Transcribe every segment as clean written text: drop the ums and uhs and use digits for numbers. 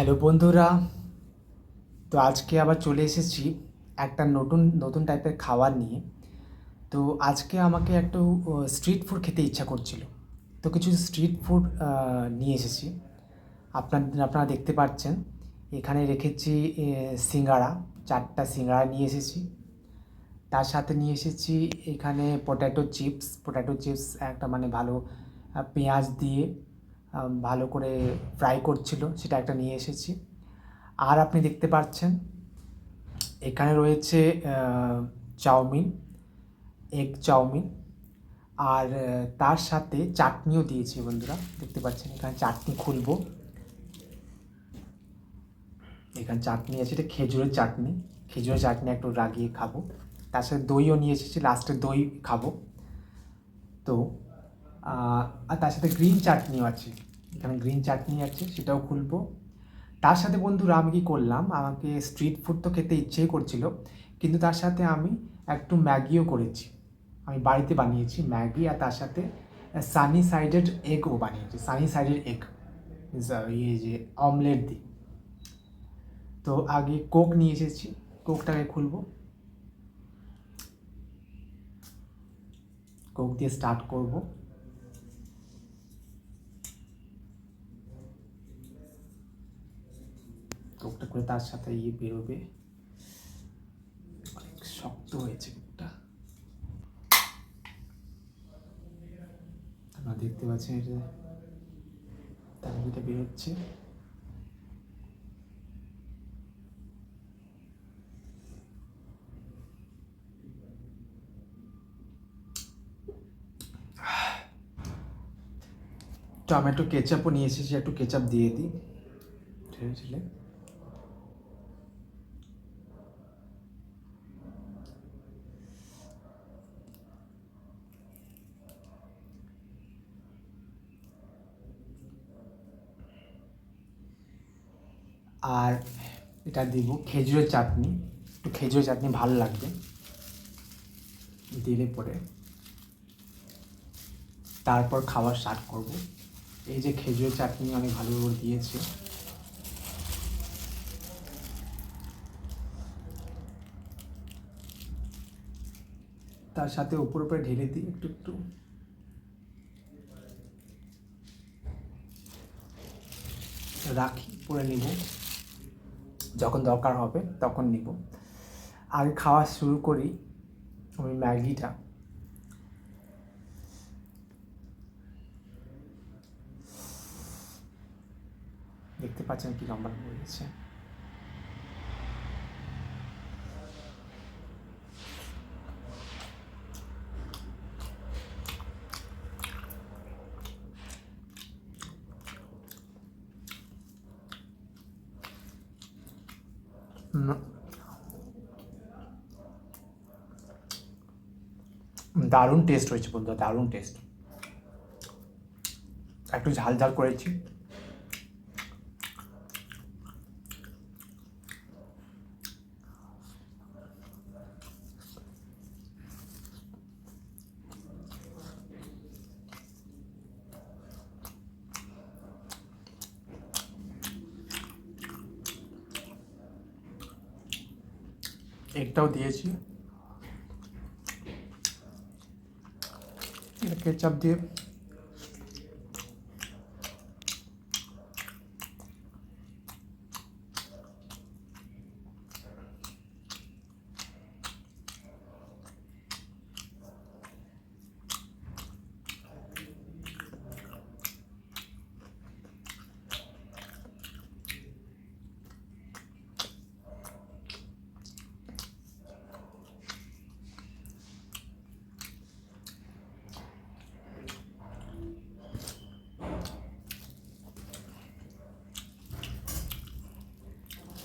Hello বন্ধুরা, তো আজকে আবার চলে এসেছি একটা নতুন নতুন টাইপের খাবার নিয়ে। তো আজকে আমাকে একটু স্ট্রিট ফুড খেতে ইচ্ছা করছিল। তো কিছু স্ট্রিট ফুড নিয়ে এসেছি। আপনারা দেখতে পাচ্ছেন এখানে রেখেছি সিঙ্গাড়া, 4টা সিঙ্গাড়া নিয়ে এসেছি। তার সাথে নিয়ে এসেছি এখানে পটেটো চিপস একটা মানে ভালো পেঁয়াজ দিয়ে ভালো করে ফ্রাই করছিল, সেটা একটা নিয়ে এসেছি। আর আপনি দেখতে পাচ্ছেন এখানে রয়েছে চাউমিন, এগ চাউমিন। আর তার সাথে চাটনিও দিয়েছি বন্ধুরা, দেখতে পাচ্ছেন এখানে চাটনি খুলবো। এখানে চাটনি আছে, এটা খেজুরের চাটনি একটু লাগিয়ে খাবো। তার সাথে দইও নিয়ে এসেছি, লাস্টে দই খাবো। তো আর তার সাথে গ্রিন চাটনিও আছে, এখানে গ্রিন চাটনি আছে, সেটাও খুলবো। তার সাথে বন্ধুরা আমি কী করলাম, আমাকে স্ট্রিট ফুড তো খেতে ইচ্ছেই করছিল, কিন্তু তার সাথে আমি একটু ম্যাগিও করেছি। আমি বাড়িতে বানিয়েছি ম্যাগি, আর তার সাথে সানি সাইডেড এগও বানিয়েছি, সানি সাইডেড এগ, ইয়ে যে অমলেট দিই। তো আগে কোক নিয়ে এসেছি, কোকটাকে খুলবো। কোক দিয়ে স্টার্ট করব। কোকটা করে তার সাথে ইয়ে বেরোবে, অনেক শক্ত হয়েছে কোকটা, আপনারা দেখতে পাচ্ছেন এটা তার মধ্যে বেরোচ্ছে। টমেটো কেচাপও নিয়ে এসেছি, একটু কেচাপ দিয়ে দিই ঠেলে ঠেলে। আর এটা দিব খেজুরের চাটনি, একটু খেজুরের চাটনি ভালো লাগবে দিলে পরে। তারপর খাবার স্টার্ট করব। এই যে খেজুরের চাটনি অনেক ভালো করে দিয়েছে। তার সাথে উপরে উপরে ঢেলে দিই একটু একটু। রাখি, পরে নিব, যখন দরকার হবে তখন নিব। আগে খাওয়া শুরু করি আমি ম্যাগিটা। দেখতে পাচ্ছেন কি লম্বা হয়ে গেছে। দারুণ টেস্ট হয়েছে বন্ধুরা, দারুণ টেস্ট। একটু ঝাল ঝাল করেছি। এগটাও দিয়েছি, এটা কেচাপ দিয়ে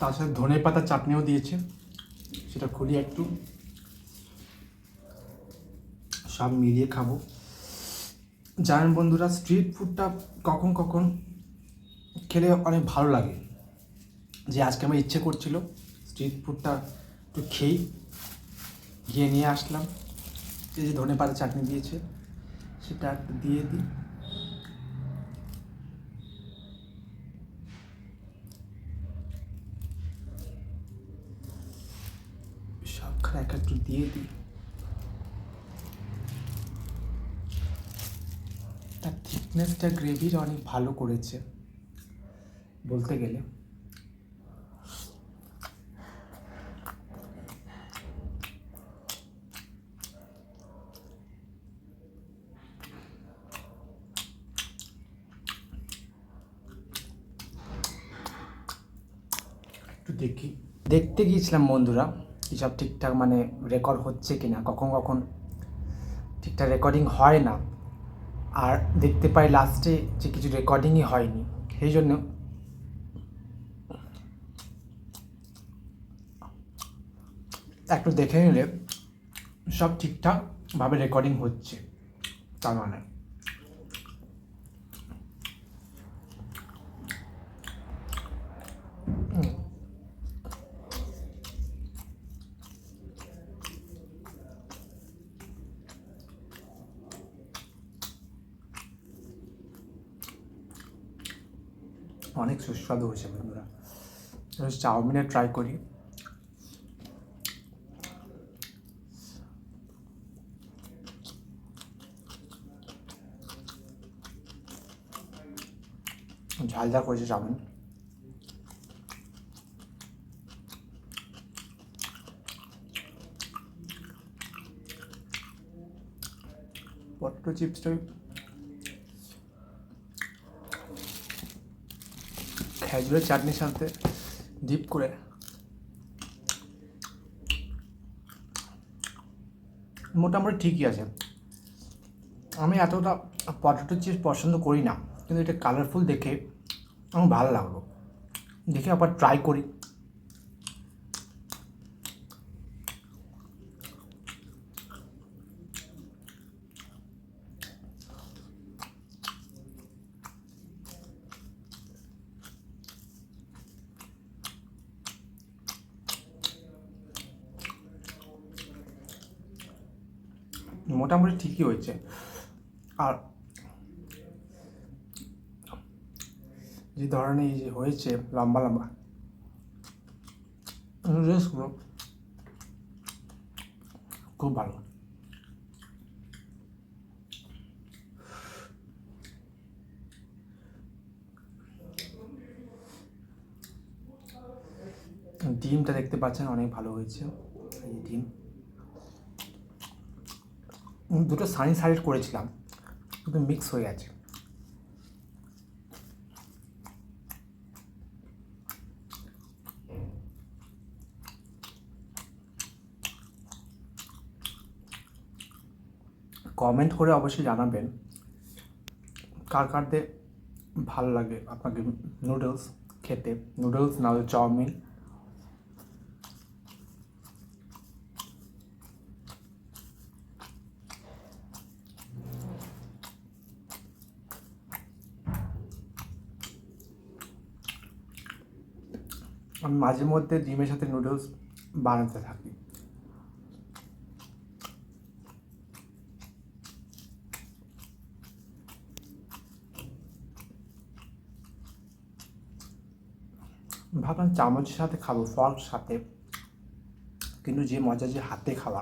তার সাথে ধনে পাতা চাটনিও দিয়েছে, সেটা খুলি একটু, সব মিলিয়ে খাবো। জানেন বন্ধুরা, স্ট্রিট ফুডটা কখন কখন খেলে অনেক ভালো লাগে। যে আজকে আমার ইচ্ছে করছিল স্ট্রিট ফুডটা একটু খেয়েই, গিয়ে নিয়ে আসলাম। এই যে ধনে পাতা চাটনি দিয়েছে, সেটা একটু দিয়ে দিই। ক্র্যাক একটু দিয়ে দিই। তার থিকনেসটা গ্রেভির অনেক ভালো করেছে বলতে গেলে। একটু দেখি, দেখতে গিয়েছিলাম বন্ধুরা এসব ঠিকঠাক মানে রেকর্ড হচ্ছে কিনা। কখন কখন ঠিকঠাক রেকর্ডিং হয় না, আর দেখতে পাই লাস্টে যে কিছু রেকর্ডিংই হয়নি। সেই জন্য একটু দেখে নিলে সব ঠিকঠাকভাবে রেকর্ডিং হচ্ছে, তার মানে অনেক সুস্বাদু হয়েছে বন্ধুরা। চাউমিনে ট্রাই করি। ঝাল ঝাল করেছে চাউমিন। পটেটো চিপসটা খেজুরের চাটনির সাথে ডিপ করে মোটামুটি ঠিকই আছে। আমি এতটা পটেটো চিপস পছন্দ করি না, কিন্তু এটা কালারফুল দেখে আমার ভালো লাগলো, দেখে আবার ট্রাই করি। মোটামুটি ঠিকই হয়েছে। আর যে ধরনের যে হয়েছে লম্বা লম্বা নুডলসগুলো খুব ভালো। ডিমটা দেখতে পাচ্ছেন অনেক ভালো হয়েছে। এই ডিম দুটো সানি সাইড করেছিলাম, কিন্তু মিক্স হয়ে গেছে। কমেন্ট করে অবশ্যই জানাবেন কার কারদের ভালো লাগে আপনাকে নুডলস খেতে, নুডলস না হলে চাউমিন। আমি মাঝে মধ্যে ডিমের সাথে নুডলস বানাতে থাকি। ভাবলাম চামচের সাথে খাবো, ফর্ক সাথে, কিন্তু যে মজা যে হাতে খাওয়া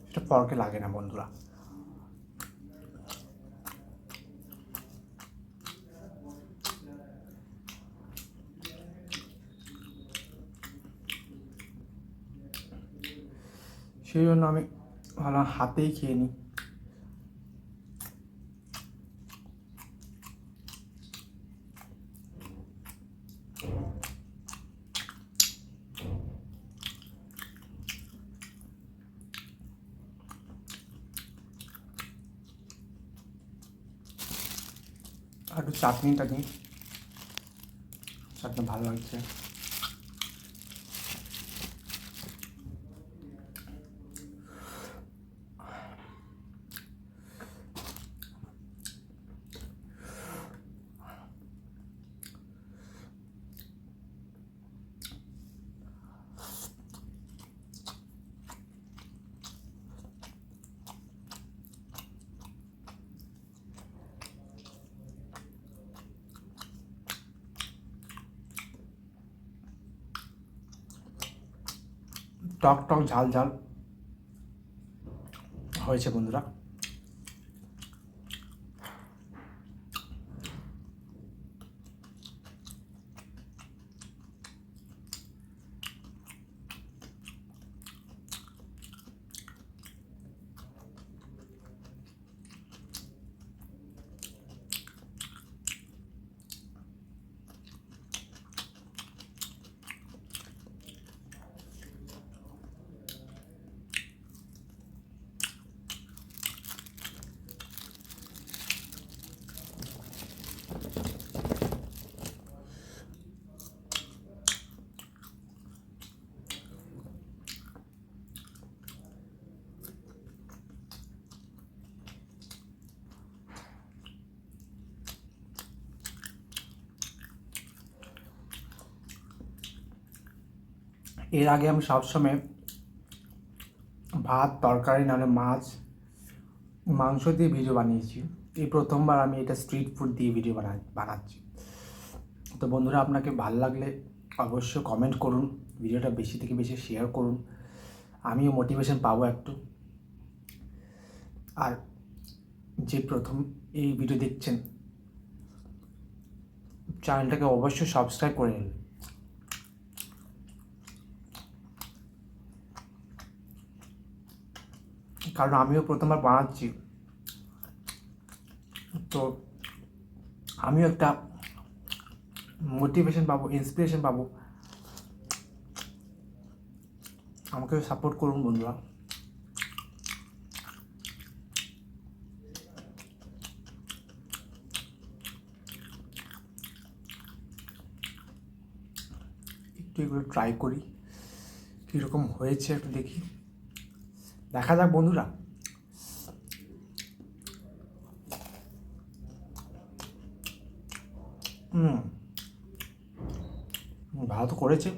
সেটা ফর্কে লাগে না বন্ধুরা। সেই জন্য আমি ভাবলাম হাতেই খেয়ে নিই। আর একটু চাটনিটা নিই, চাটনি ভালো লাগছে। টক টক ঝাল ঝাল হয়েছে বন্ধুরা। এর আগে আমি সবসময় ভাত, তরকারি, নাহলে মাছ, মাংস দিয়ে ভিডিও বানিয়েছি। এই প্রথমবার আমি এটা স্ট্রিট ফুড দিয়ে ভিডিও বানাচ্ছি। তো বন্ধুরা, আপনাকে ভালো লাগলে অবশ্যই কমেন্ট করুন, ভিডিওটা বেশি থেকে বেশি শেয়ার করুন, আমিও মোটিভেশন পাবো একটু। আর যে প্রথম এই ভিডিও দেখছেন, চ্যানেলটাকে অবশ্যই সাবস্ক্রাইব করে নিন। কারণ আমিও প্রথমবার বানাচ্ছি, তো আমিও একটা মোটিভেশন পাবো, ইন্সপিরেশন পাবো। আমাকে সাপোর্ট করুন বন্ধুরা। একটু এগুলো ট্রাই করি, কীরকম হয়েছে একটু দেখি, দেখা যাক বন্ধুরা। ভালো তো করেছে,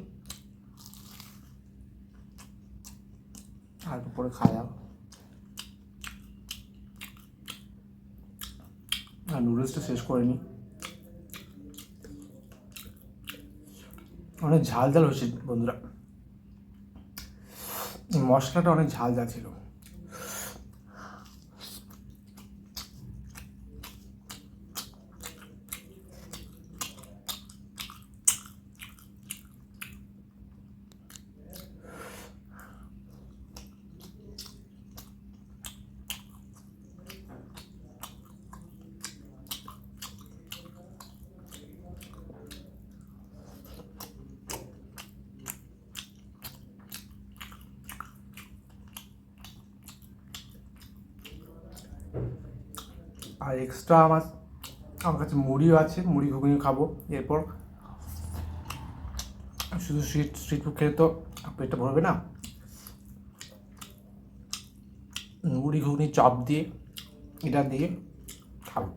আর একটু পরে খাওয়া যাবে। আর নুডলসটা শেষ করে নিই। অনেক ঝাল ঝাল হয়েছে বন্ধুরা, মশলাটা অনেক ঝাল ঝাল ছিল। আর এক্সট্রা আমার কাছে মুড়িও আছে, মুড়ি ঘুগনি খাবো এরপর। শুধু স্ট্রিট ফুড খেলে তো পেটটা ভরবে না, মুড়ি ঘুগনি চপ দিয়ে, এটা দিয়ে খাবো।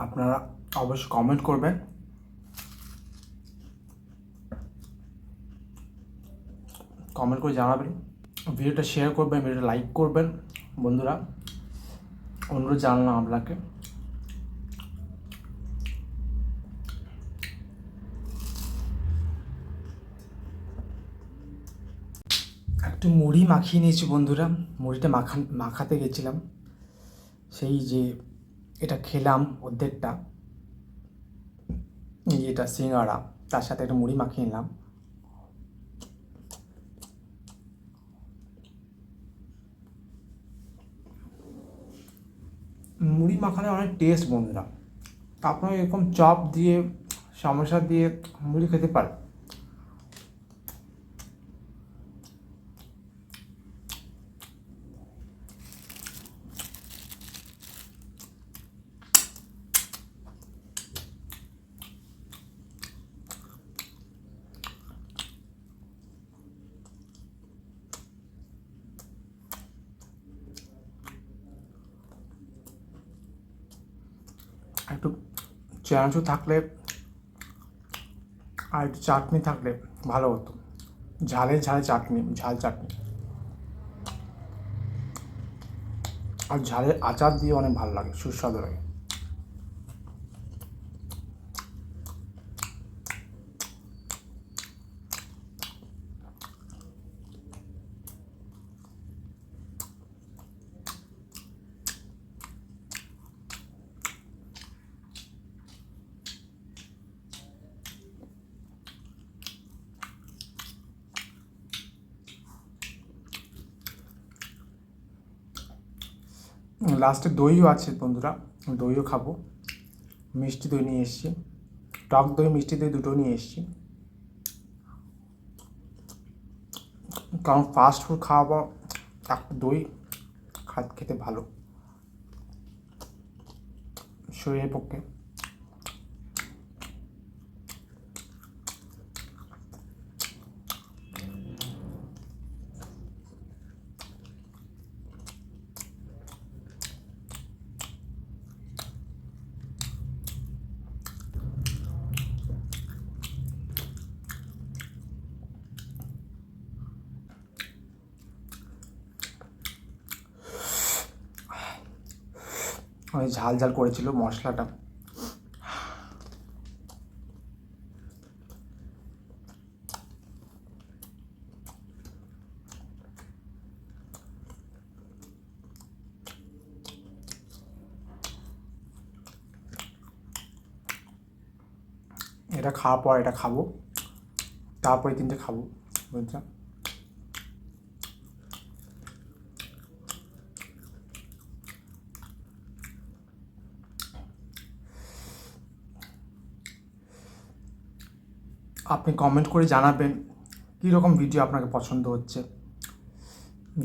আপনারা অবশ্যই কমেন্ট করবেন, কমেন্ট করে জানাবেন, ভিডিওটা শেয়ার করবেন, ভিডিওটা লাইক করবেন বন্ধুরা, অনুরোধ জানালাম আপনাকে। একটু মুড়ি মাখিয়ে নিয়েছি বন্ধুরা, মুড়িটা মাখাতে গেছিলাম, সেই যে এটা খেলাম অর্ধেকটা, এটা সিঙ্গাড়া, তার সাথে একটা মুড়ি মাখিয়ে নিলাম। মুড়ি মাখালে অনেক টেস্ট বন্ধুরা, আপনারা এরকম চপ দিয়ে, সমোসা দিয়ে মুড়ি খেতে পারেন। একটু চানাচুর থাকলে আর একটু চাটনি থাকলে ভালো হতো, ঝালে চাটনি, ঝাল চাটনি, আর ঝালের আচার দিয়ে অনেক ভালো লাগে, সুস্বাদু লাগে। লাস্টে দইও আছে বন্ধুরা, দইও খাবো। মিষ্টি দই নিয়ে এসেছি, টক দই মিষ্টি দই দুটো নিয়ে এসেছি, কারণ ফাস্ট ফুড খাওয়া একটা দই খেতে ভালো শরীরের পক্ষে। অনেক ঝাল ঝাল করেছিল মশলাটা। এটা খাওয়ার পর এটা খাবো, তারপরে তিনটে খাবো বুঝলাম। আপনি কমেন্ট করে জানাবেন কীরকম ভিডিও আপনাকে পছন্দ হচ্ছে,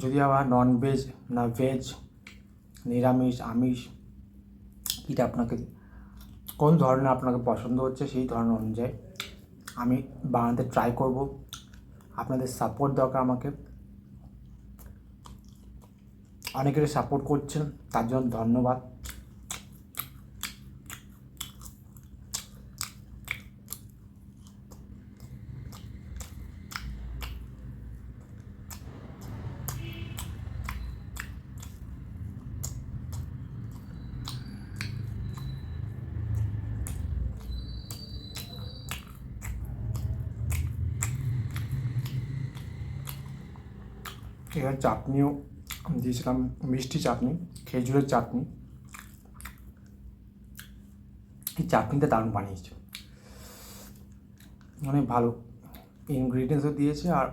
যদি আবার নন ভেজ না ভেজ, নিরামিষ আমিষ, এটা আপনাকে কোন ধরনের আপনাকে পছন্দ হচ্ছে সেই ধরনের অনুযায়ী আমি বানাতে ট্রাই করব। আপনাদের সাপোর্ট দরকার আমাকে, অনেকেরই সাপোর্ট করছেন, তার জন্য ধন্যবাদ। এখানে চাটনিও দিয়েছিলাম, মিষ্টি চাটনি, খেজুরের চাটনি। এই চাটনিটা দারুণ বানিয়েছে, অনেক ভালো ইনগ্রিডিয়েন্টসও দিয়েছে আর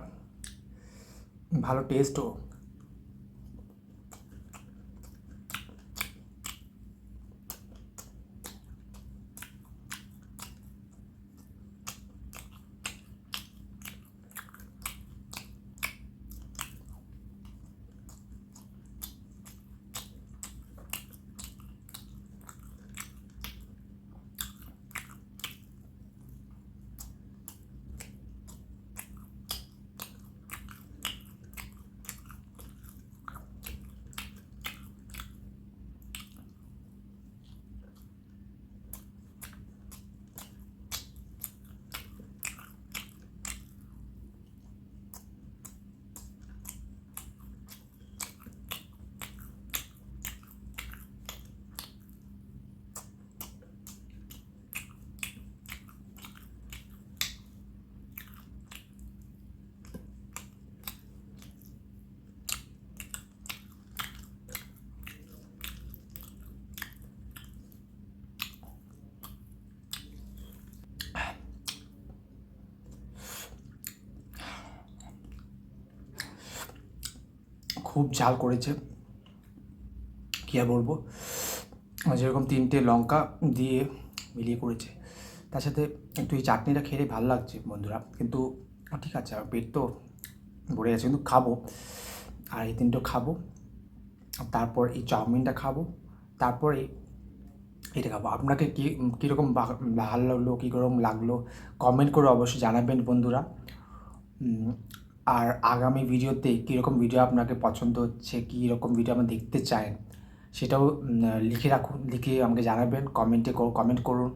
ভালো টেস্টও। খুব ঝাল করেছে, কী আর বলবো, যেরকম তিনটে লঙ্কা দিয়ে মিলিয়ে করেছে, তার সাথে একটু এই চাটনিটা খেলে ভালো লাগছে বন্ধুরা। কিন্তু ঠিক আছে, আমার পেট তো ভরে গেছে, কিন্তু খাবো, আর এই তিনটে খাবো, তারপর এই চাউমিনটা খাবো, তারপরে এটা খাবো। আপনাকে কীরকম ভালো লাগলো, কীরকম লাগলো কমেন্ট করে অবশ্যই জানাবেন বন্ধুরা। আর আগামী ভিডিওতে কীরকম ভিডিও আপনাকে পছন্দ হচ্ছে, কীরকম ভিডিও আপনি দেখতে চান, সেটাও লিখে রাখুন, লিখে আমাকে জানাবেন, কমেন্ট করুন।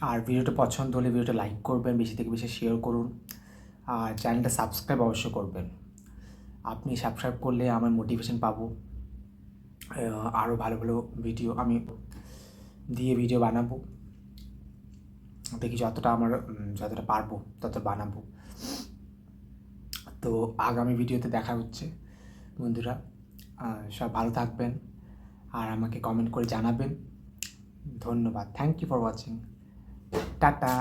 আর ভিডিওটা পছন্দ হলে ভিডিওটা লাইক করবেন, বেশি থেকে বেশি শেয়ার করুন, আর চ্যানেলটা সাবস্ক্রাইব অবশ্যই করবেন। আপনি সাবস্ক্রাইব করলে আমার মোটিভেশন পাবো, আরও ভালো ভালো ভিডিও আমি ভিডিও বানাবো, দেখি যতটা পারবো তত বানাবো। তো আগামী ভিডিওতে দেখা হচ্ছে বন্ধুরা। সব ভালো থাকবেন আর আমাকে কমেন্ট করে জানাবেন। ধন্যবাদ। Thank you for watching. Tata.